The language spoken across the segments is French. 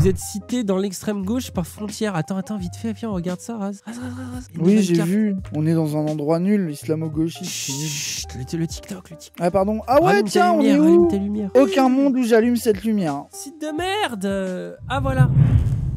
Vous êtes cité dans l'extrême gauche par frontière. Attends, vite fait, viens, on regarde ça, Raz. Oui, j'ai vu. On est dans un endroit nul, islamo-gauchiste. Chut, le TikTok. Ah, pardon. Ah ouais, Rallume tiens, on est où? rallume tes lumières. Aucun monde où j'allume cette lumière. Site de merde. Ah, voilà.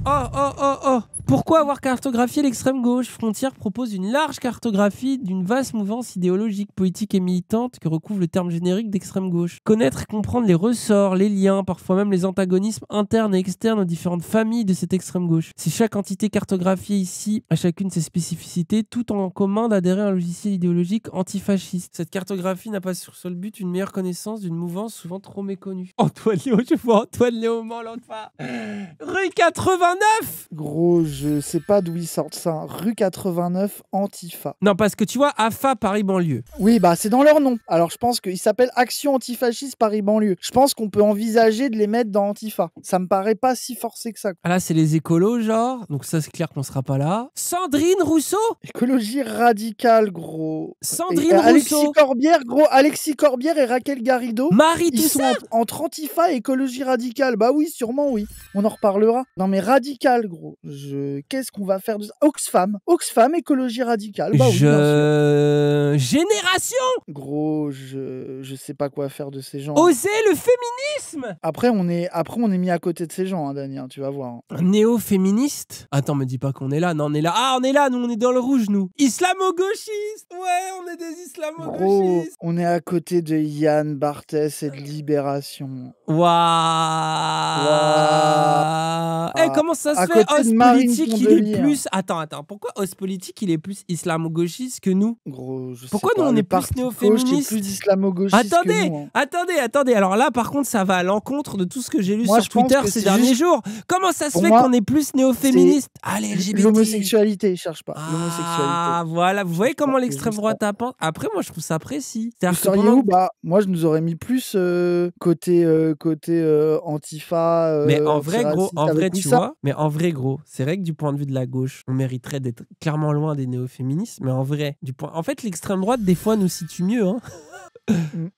Oh. Pourquoi avoir cartographié l'extrême gauche? Frontière propose une large cartographie d'une vaste mouvance idéologique, politique et militante que recouvre le terme générique d'extrême gauche. Connaître et comprendre les ressorts, les liens, parfois même les antagonismes internes et externes aux différentes familles de cette extrême gauche. Si chaque entité cartographiée ici a chacune ses spécificités, tout en commun d'adhérer à un logiciel idéologique antifasciste. Cette cartographie n'a pas sur seul but une meilleure connaissance d'une mouvance souvent trop méconnue. Antoine Léo, je vois Antoine Léo Malenfant. Rue 89. Gros, je sais pas d'où ils sortent ça. Rue 89, Antifa. Non, parce que tu vois, AFA Paris banlieue. Oui, bah c'est dans leur nom. Alors je pense qu'ils s'appellent Action Antifasciste Paris banlieue. Je pense qu'on peut envisager de les mettre dans Antifa. Ça me paraît pas si forcé que ça. Ah là, c'est les écolos, genre. Donc ça, c'est clair qu'on sera pas là. Sandrine Rousseau. Écologie radicale, gros. Sandrine Et Rousseau. Alexis Corbière, gros. Alexis Corbière et Raquel Garrido. Marie Ils sont entre Antifa et écologie radicale. Bah oui, sûrement oui. On en reparlera. Non mais radical, gros. Qu'est-ce qu'on va faire de ça? Oxfam, écologie radicale. Bah oui, bien sûr. Génération. Gros, je sais pas quoi faire de ces gens. Oser le féminisme. Après on est mis à côté de ces gens, hein, Dani, hein, tu vas voir. Hein. Néo-féministe. Attends, me dis pas qu'on est là. Non, on est là. Ah, on est là. Nous, on est dans le rouge, nous. Islamo-gauchistes. Ouais, on est des islamo-gauchistes. Gros, on est à côté de Yann Barthès et de Libération. Waouh. Eh, comment ça se fait? Os politique, il est plus... Attends. Pourquoi Os politique, il est plus islamo-gauchiste que nous? Gros, je sais Pourquoi pas. nous, on est plus néo-féministes? Plus islamo-gauchiste que nous, hein. Attendez. Alors là, par contre, ça va à l'encontre de tout ce que j'ai lu sur Twitter ces derniers jours. Comment ça se fait qu'on est plus néo-féministe? Allez, LGBT. L'homosexualité, cherche pas. Ah, voilà. Vous voyez comment l'extrême droite apporte? Après, moi, je trouve ça précis. Vous seriez où? Bah, moi, je nous aurais mis plus côté Antifa. Mais en vrai, gros, tu vois, mais en vrai, gros, c'est vrai que du point de vue de la gauche, on mériterait d'être clairement loin des néo-féministes, mais en vrai, en fait, l'extrême droite, des fois, nous situe mieux, hein.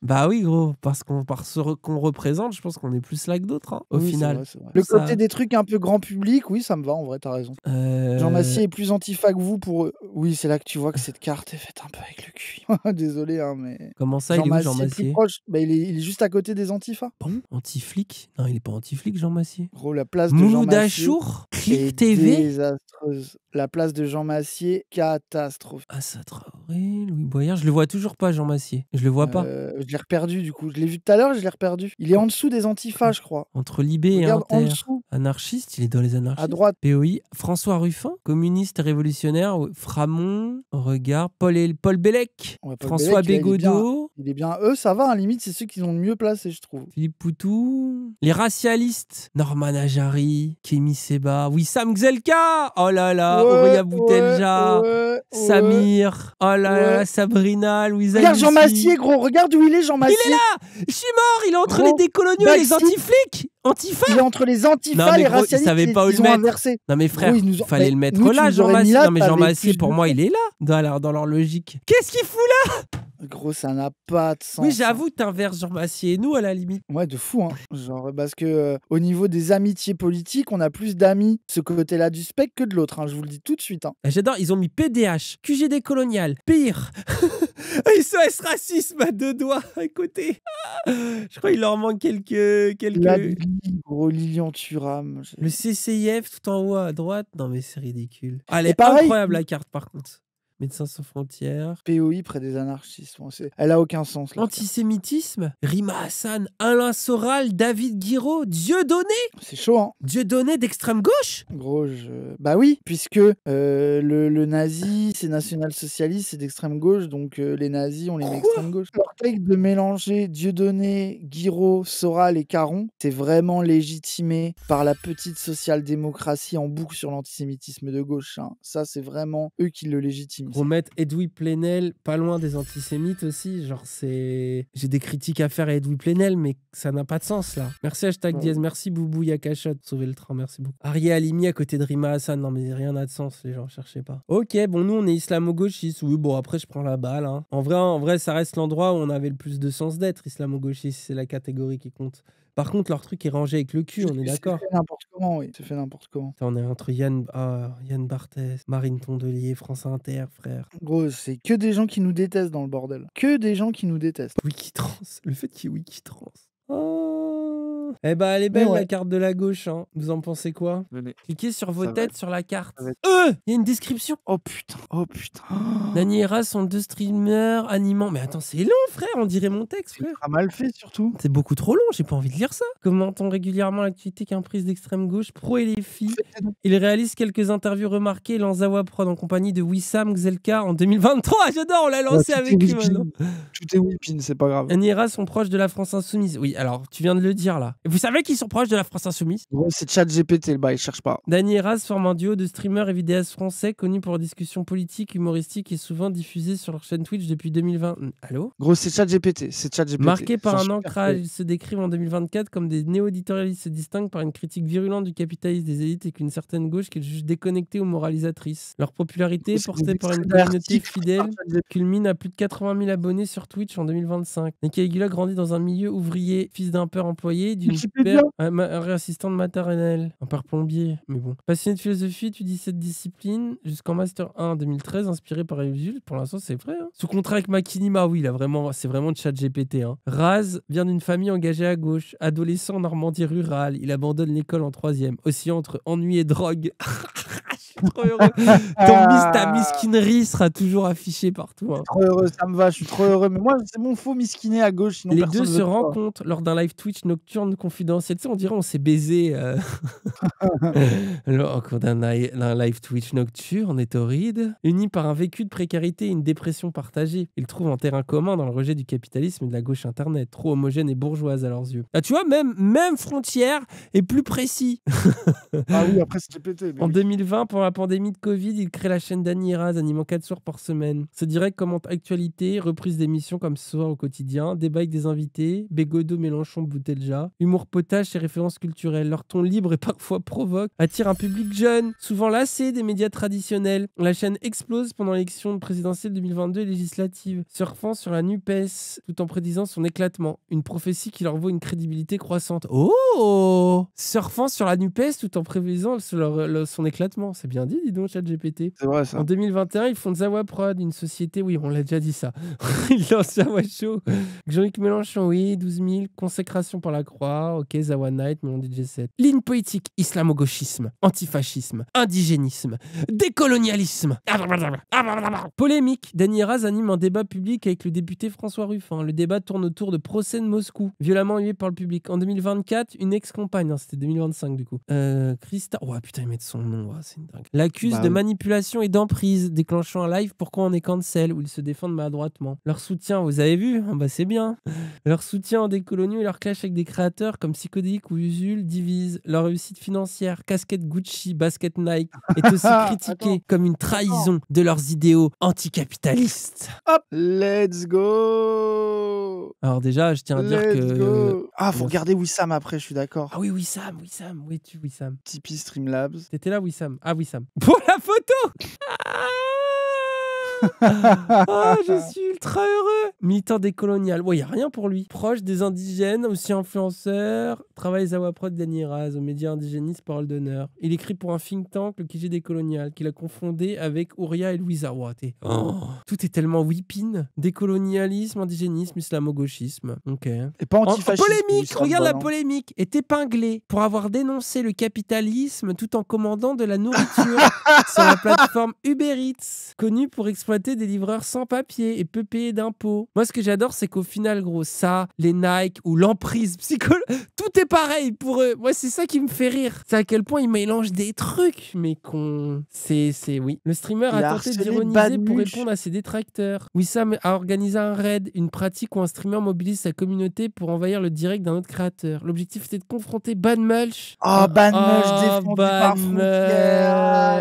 Bah oui, gros, parce ce qu'on représente, je pense qu'on est plus là que d'autres, hein, au final. C'est vrai. Le côté des trucs un peu grand public, oui, ça me va, en vrai, t'as raison. Jean Massier est plus antifa que vous pour eux. Oui, c'est là que tu vois que cette carte est faite un peu avec le cul. Désolé, hein, mais... Comment ça, il est où, Jean Massier? Plus proche. Bah, il est juste à côté des antifas. Bon, anti-flic? Non, il est pas anti-flic, Jean Massier. Gros, la place de Jean Massier... Dachour, Click TV. Désastreuse. La place de Jean Massier, catastrophique. Assa Traoré, Louis Boyard, je le vois toujours pas, Jean Massier. Je le vois pas. Je l'ai reperdu, du coup. Je l'ai vu tout à l'heure, je l'ai reperdu. Il est en desssus des antifas, je crois. Entre Libé et Regarde, Inter. en dessous. Anarchiste, il est dans les anarchistes. À droite. POI. François Ruffin, communiste et révolutionnaire. Framont, regarde. Paul Bellec. Ouais, Paul François Bellec, Bégodeau. Il est bien. Eux, ça va, à la limite, c'est ceux qui ont le mieux placé, je trouve. Philippe Poutou. Les racialistes. Norman Ajari. Kémy Seba. Wissam Gzelka. Oh là là. Aurélia Boutelja. Samir. Oh là là. Sabrina. Louisa. Regarde Jean Massier, gros. Regarde où il est, Jean Massier. Il est là. Je suis mort. Il est entre les décoloniaux et les anti-flics. Antifa. Il est entre les antifas, les racialistes, il savait pas où le mettre. Non mais frère, il fallait le mettre là, Jean Massier. Non mais Jean Massier, pour moi, il est là, dans leur logique. Qu'est-ce qu'il fout là? Gros, ça n'a pas de sens. Oui, j'avoue, t'inverses Jean Massier et nous, à la limite. Ouais, de fou, hein. Genre, parce que au niveau des amitiés politiques, on a plus d'amis ce côté-là du spectre que de l'autre, hein. Je vous le dis tout de suite, hein. J'adore, ils ont mis PDH, QGD colonial, pire. SOS racisme à deux doigts à côté. Je crois qu'il leur manque quelques... La Bille, gros, Lilian Thuram. Le CCIF tout en haut à droite. Non mais c'est ridicule. Elle est incroyable la carte par contre. Médecins sans frontières. POI près des anarchistes. Bon, elle a aucun sens. Antisémitisme. Rima Hassan, Alain Soral, David Guiraud, Dieudonné. C'est chaud, hein. Dieudonné d'extrême gauche. Gros, bah oui, puisque le nazi, c'est national-socialiste, c'est d'extrême gauche, donc les nazis, on les met extrême gauche. Leur take de mélanger Dieudonné, Guiraud, Soral et Caron, c'est vraiment légitimé par la petite social-démocratie en boucle sur l'antisémitisme de gauche, hein. Ça, c'est vraiment eux qui le légitiment. Remettre Edoui Plenel pas loin des antisémites aussi, genre c'est... J'ai des critiques à faire à Edoui Plenel, mais ça n'a pas de sens là. Merci hashtag Diaz, merci Boubou Yakashot, sauver le train, merci beaucoup. Arié Halimi à côté de Rima Hassan, non mais rien n'a de sens, les gens, cherchez pas. Ok, bon nous on est islamo-gauchistes, oui bon après je prends la balle, hein. En vrai ça reste l'endroit où on avait le plus de sens d'être, islamo-gauchiste, c'est la catégorie qui compte. Par contre, leur truc est rangé avec le cul, on est d'accord. C'est fait n'importe comment, oui. C'est fait n'importe comment. Attends, on est entre Yann Barthès, Marine Tondelier, France Inter, frère. Gros, c'est que des gens qui nous détestent dans le bordel. Que des gens qui nous détestent. Wikitrans, le fait qu'il y ait Wikitrans. Oh. Eh ben, elle est belle la carte de la gauche, hein. Vous en pensez quoi? Venez. Cliquez sur vos têtes sur la carte. Ça va Il y a une description. Oh putain, oh putain. Dany et Raz sont 2 streamers animants. Mais attends, c'est long, frère, on dirait mon texte, C'est frère. ultra mal fait surtout. C'est beaucoup trop long, j'ai pas envie de lire ça. Commentons régulièrement l'actualité qu'un-prise d'extrême gauche, pro et les filles. Il réalise quelques interviews remarquées dans Zawa Prod en compagnie de Wissam Gzelka en 2023. J'adore, on l'a lancé avec lui maintenant. Tout est whipping, c'est pas grave. Dany et Raz sont proches de la France Insoumise. Oui, alors, tu viens de le dire là. Vous savez qu'ils sont proches de la France Insoumise? Gros, c'est ChatGPT le bail, cherche pas. Dany et Raz forment un duo de streamers et vidéastes français connus pour leurs discussions politiques, humoristiques et souvent diffusés sur leur chaîne Twitch depuis 2020. Allô? Gros, c'est ChatGPT, c'est ChatGPT. Marqués par Ils sont un super ancrage, faits. ils se décrivent en 2024 comme des néo-éditorialistes se distinguent par une critique virulente du capitalisme des élites et qu'une certaine gauche qu'ils jugent déconnectée ou moralisatrice. Leur popularité, Gros, c'est portée des par une extraits communauté d'articles fidèle, par ChatGPT. culmine à plus de 80 000 abonnés sur Twitch en 2025. Caligula grandit dans un milieu ouvrier, fils d'un père employé, d'une Wikipédia. assistante maternelle, un père plombier, mais bon. Passionné de philosophie, étudie cette discipline jusqu'en Master 1 en 2013, inspiré par Jules. Pour l'instant, c'est vrai. Hein. Sous contrat avec Machinima, oui, c'est vraiment de ChatGPT. Hein. Raz vient d'une famille engagée à gauche, adolescent en Normandie rurale. Il abandonne l'école en 3e, aussi entre ennui et drogue. Je suis trop heureux. Ta miskinerie sera toujours affichée partout. Hein. Trop heureux, ça me va, je suis trop heureux. Mais moi, c'est mon faux miskiné à gauche. Sinon Les personne deux ne se veut de toi. rencontrent lors d'un live Twitch nocturne confidentiel. Tu sais, on dirait on s'est baisé lors d'un live Twitch nocturne et torride. Unis par un vécu de précarité et une dépression partagée, ils trouvent un terrain commun dans le rejet du capitalisme et de la gauche internet, trop homogène et bourgeoise à leurs yeux. Ah, tu vois, même frontière est plus précis. Ah oui, après c'est GPT. En 2020, pendant la pandémie de Covid, il crée la chaîne Dany et Raz, animant 4 soirs par semaine. Ce direct commente actualité, reprise d'émissions comme ce soir au quotidien, débat avec des invités, Bégodeau, Mélenchon, Boutelja, humour potache et références culturelles. Leur ton libre et parfois provoque attire un public jeune, souvent lassé des médias traditionnels. La chaîne explose pendant l'élection présidentielle 2022 et législative, surfant sur la NUPES, tout en prédisant son éclatement. Une prophétie qui leur vaut une crédibilité croissante. Oh! Surfant sur la NUPES tout en prédisant son éclatement. C'est bien dit, dis donc, ChatGPT. C'est vrai ça. En 2021, ils font Zawa Prod, une société, oui, on l'a déjà dit ça. Ils lancent Zawa Show. Jean-Luc Mélenchon, oui, 12 000. Consécration par la croix, ok, Zawa Night, mais on dit G7. Ligne politique, islamo-gauchisme, antifascisme, indigénisme, décolonialisme. Polémique, Dany et Raz anime un débat public avec le député François Ruffin. Le débat tourne autour de procès de Moscou, violemment hué par le public. En 2024, une ex-compagne, c'était 2025 du coup, Christa, oh putain, ils mettent son nom, c'est une dingue. L'accuse de manipulation et d'emprise, déclenchant un live Pourquoi on est cancel, où ils se défendent maladroitement. Leur soutien, vous avez vu, c'est bien. Leur soutien en décoloniaux et leur clash avec des créateurs comme Psychodique ou Usul divise. Leur réussite financière, casquette Gucci, basket Nike, est aussi critiquée comme une trahison de leurs idéaux anticapitalistes. Hop, let's go. Alors déjà, je tiens à dire que... faut regarder Wissam après, je suis d'accord. Ah oui, Wissam, où es-tu, Wissam? Tipeee, Streamlabs. T'étais là, Wissam? Ah, Wissam. Pour la photo. Je suis ultra heureux. Militant décolonial. Il n'y a rien pour lui. Proche des indigènes, aussi influenceur. Travaille Zawa Prod, Dany et Raz, aux médias indigénistes, parole d'honneur. Il écrit pour un think tank, le QG décolonial, qu'il a confondé avec Ouria et Louisa. Tout est tellement whipping. Décolonialisme, indigénisme, islamo-gauchisme. Ok. Et pas antifascisme. Polémique, regarde la polémique. Est épinglé pour avoir dénoncé le capitalisme tout en commandant de la nourriture sur la plateforme Uber Eats, connue pour exploiter des livreurs sans papier et peu payés d'impôts. Moi, ce que j'adore, c'est qu'au final, gros, ça, les Nike ou l'emprise tout est pareil pour eux. Moi, c'est ça qui me fait rire. C'est à quel point ils mélangent des trucs, mais qu'on... oui. Le streamer a tenté d'ironiser pour répondre à ses détracteurs. Wissam a organisé un raid, une pratique où un streamer mobilise sa communauté pour envahir le direct d'un autre créateur. L'objectif était de confronter Ban Mulch. Ban Mulch défendu par Frontière.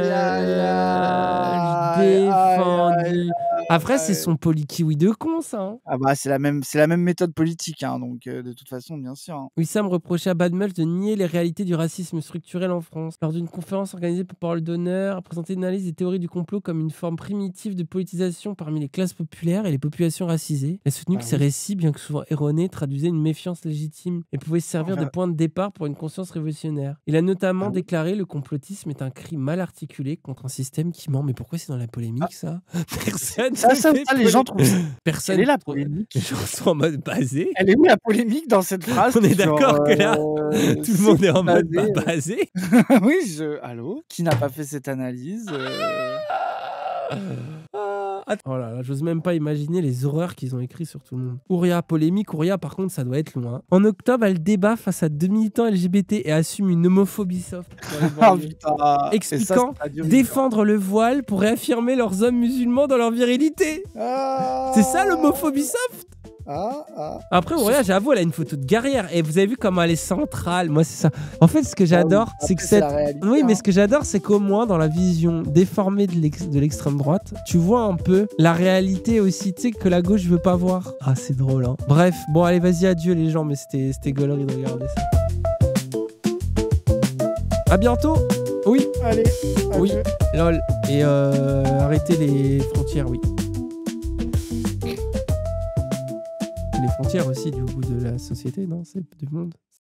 Défendu Après, c'est son polykiwi de con, ça. Hein. Ah bah, c'est la même méthode politique, hein, donc de toute façon, bien sûr. Hein. Wissam reprochait à Badmelch de nier les réalités du racisme structurel en France. Lors d'une conférence organisée pour Parole d'honneur, a présenté une analyse des théories du complot comme une forme primitive de politisation parmi les classes populaires et les populations racisées. Elle a soutenu que ces récits, bien que souvent erronés, traduisaient une méfiance légitime et pouvaient servir de point de départ pour une conscience révolutionnaire. Il a notamment déclaré: le complotisme est un cri mal articulé contre un système qui ment. Mais pourquoi c'est dans la polémique, ça? Personne. Ça, les gens trouvent. Personne. Quelle est la polémique? Les gens sont en mode basé. Elle est où la polémique dans cette phrase? On est d'accord que là, tout le monde est en mode basé. Oui, allô? Qui n'a pas fait cette analyse? Oh là là, j'ose même pas imaginer les horreurs qu'ils ont écrits sur tout le monde. Ouria, polémique, Ouria, par contre, ça doit être loin. En octobre, elle débat face à 2 militants LGBT et assume une homophobie soft. Oh, putain. Expliquant défendre le voile pour réaffirmer leurs hommes musulmans dans leur virilité. C'est ça l'homophobie soft? Après, Ouria, j'avoue, elle a une photo de guerrière. Et vous avez vu comment elle est centrale. Moi, c'est ça. En fait, ce que j'adore, c'est que cette. Oui, mais ce que j'adore, c'est qu'au moins, dans la vision déformée de l'extrême droite, tu vois un peu la réalité aussi, tu sais, que la gauche veut pas voir. Ah, c'est drôle, hein. Bref, bon, allez, vas-y, adieu les gens, mais c'était gaulerie de regarder ça. À bientôt. Oui. Allez. Oui. Lol. Et arrêtez les frontières, oui. Les frontières aussi du goût de la société, non? C'est du monde.